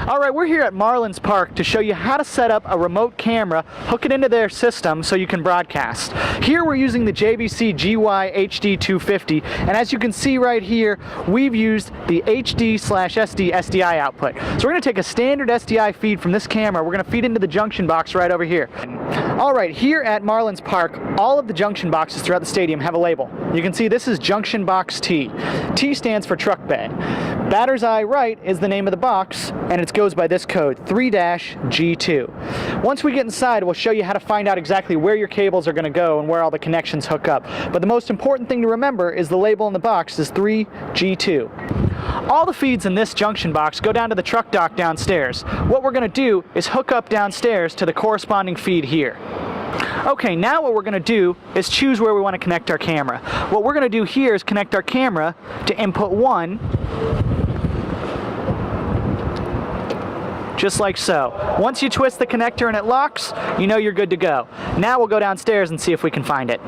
Alright, we're here at Marlins Park to show you how to set up a remote camera, hook it into their system so you can broadcast. Here we're using the JVC GY HD250, and as you can see right here, we've used the HD/SD SDI output. So we're going to take a standard SDI feed from this camera, we're going to feed into the junction box right over here. Alright, here at Marlins Park, all of the junction boxes throughout the stadium have a label. You can see this is Junction Box T. T stands for truck bay. Batter's eye right is the name of the box, and it goes by this code, 3-G2. Once we get inside, we'll show you how to find out exactly where your cables are going to go and where all the connections hook up. But the most important thing to remember is the label in the box is 3G2. All the feeds in this junction box go down to the truck dock downstairs. What we're going to do is hook up downstairs to the corresponding feed here. Okay, now what we're going to do is choose where we want to connect our camera. What we're going to do here is connect our camera to input 1, just like so. Once you twist the connector and it locks, you know you're good to go. Now we'll go downstairs and see if we can find it.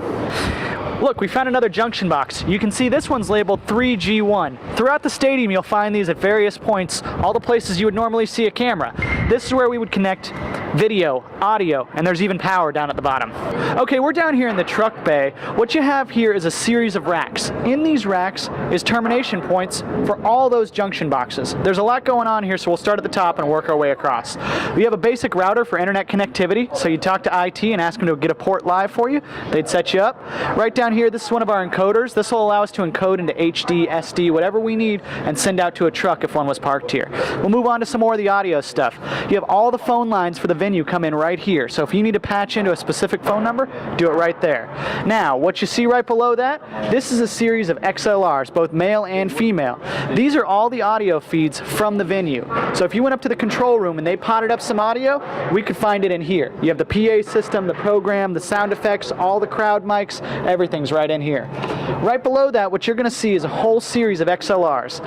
Look, we found another junction box. You can see this one's labeled 3G1. Throughout the stadium, you'll find these at various points, all the places you would normally see a camera. This is where we would connect video, audio, and there's even power down at the bottom. Okay, we're down here in the truck bay. What you have here is a series of racks. In these racks is termination points for all those junction boxes. There's a lot going on here, so we'll start at the top and work our way across. We have a basic router for internet connectivity, so you talk to IT and ask them to get a port live for you. They'd set you up. Right down here, this is one of our encoders. This will allow us to encode into HD, SD, whatever we need, and send out to a truck if one was parked here. We'll move on to some more of the audio stuff. You have all the phone lines for the venue come in right here. So if you need to patch into a specific phone number, do it right there. Now, what you see right below that, this is a series of XLRs, both male and female. These are all the audio feeds from the venue. So if you went up to the control room and they potted up some audio, we could find it in here. You have the PA system, the program, the sound effects, all the crowd mics, everything's right in here. Right below that, what you're going to see is a whole series of XLRs,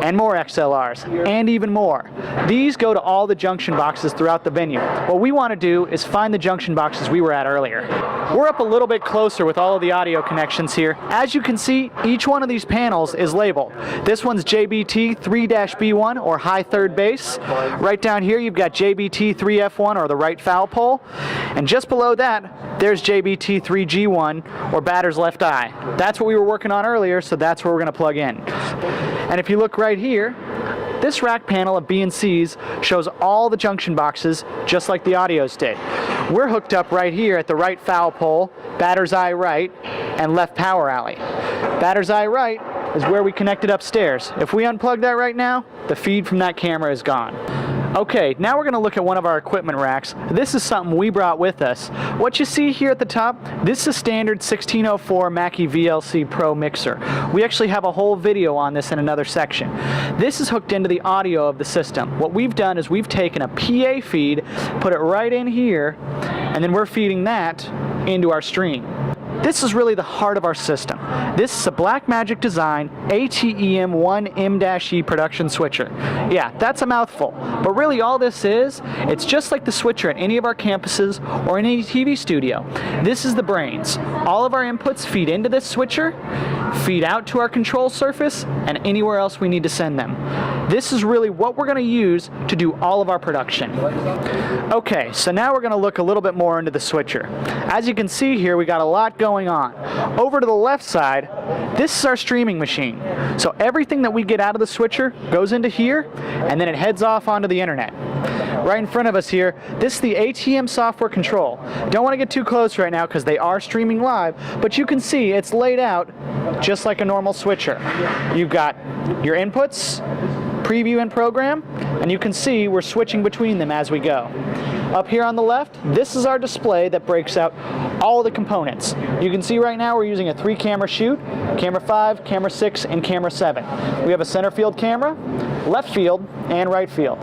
and more XLRs, and even more. These go to all the junction boxes throughout the venue. What we want to do is find the junction boxes we were at earlier. We're up a little bit closer with all of the audio connections here. As you can see, each one of these panels is labeled. This one's JBT 3-B1 or high third base. Right down here you've got JBT 3F1 or the right foul pole. And just below that, there's JBT 3G1 or batter's left eye. That's what we were working on earlier, so that's where we're going to plug in. And if you look right here, this rack panel of B&Cs shows all the junction boxes just like the audios did. We're hooked up right here at the right foul pole, batter's eye right, and left power alley. Batter's eye right is where we connected upstairs. If we unplug that right now, the feed from that camera is gone. Okay, now we're going to look at one of our equipment racks. This is something we brought with us. What you see here at the top, this is a standard 1604 Mackie VLC Pro mixer. We actually have a whole video on this in another section. This is hooked into the audio of the system. What we've done is we've taken a PA feed, put it right in here, and then we're feeding that into our stream. This is really the heart of our system. This is a Blackmagic design ATEM1M-E production switcher. Yeah, that's a mouthful, but really all this is, it's just like the switcher at any of our campuses or in any TV studio. This is the brains. All of our inputs feed into this switcher, feed out to our control surface, and anywhere else we need to send them. This is really what we're going to use to do all of our production. Okay, so now we're going to look a little bit more into the switcher. As you can see here, we got a lot going on. Over to the left side, this is our streaming machine. So everything that we get out of the switcher goes into here, and then it heads off onto the internet. Right in front of us here, this is the ATEM software control. Don't want to get too close right now because they are streaming live, but you can see it's laid out just like a normal switcher. You've got your inputs, preview and program, and you can see we're switching between them as we go. Up here on the left, this is our display that breaks out all the components. You can see right now we're using a 3-camera shoot, camera 5, camera 6, and camera 7. We have a center field camera, left field, and right field.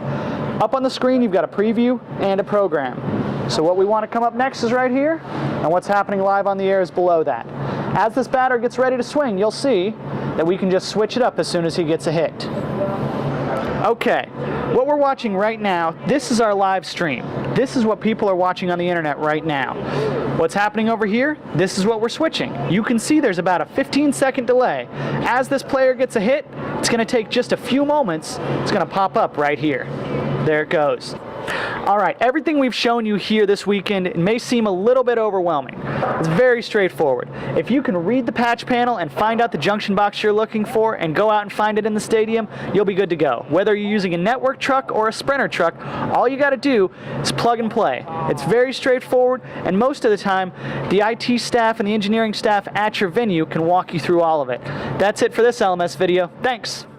Up on the screen you've got a preview and a program. So what we want to come up next is right here, and what's happening live on the air is below that. As this batter gets ready to swing, you'll see that we can just switch it up as soon as he gets a hit. Okay, what we're watching right now, this is our live stream. This is what people are watching on the internet right now. What's happening over here? This is what we're switching. You can see there's about a 15-second delay. As this player gets a hit, it's going to take just a few moments. It's going to pop up right here. There it goes. All right, everything we've shown you here this weekend, it may seem a little bit overwhelming. It's very straightforward. If you can read the patch panel and find out the junction box you're looking for and go out and find it in the stadium, you'll be good to go. Whether you're using a network truck or a Sprinter truck, all you got to do is plug and play. It's very straightforward, and most of the time, the IT staff and the engineering staff at your venue can walk you through all of it. That's it for this LMS video. Thanks.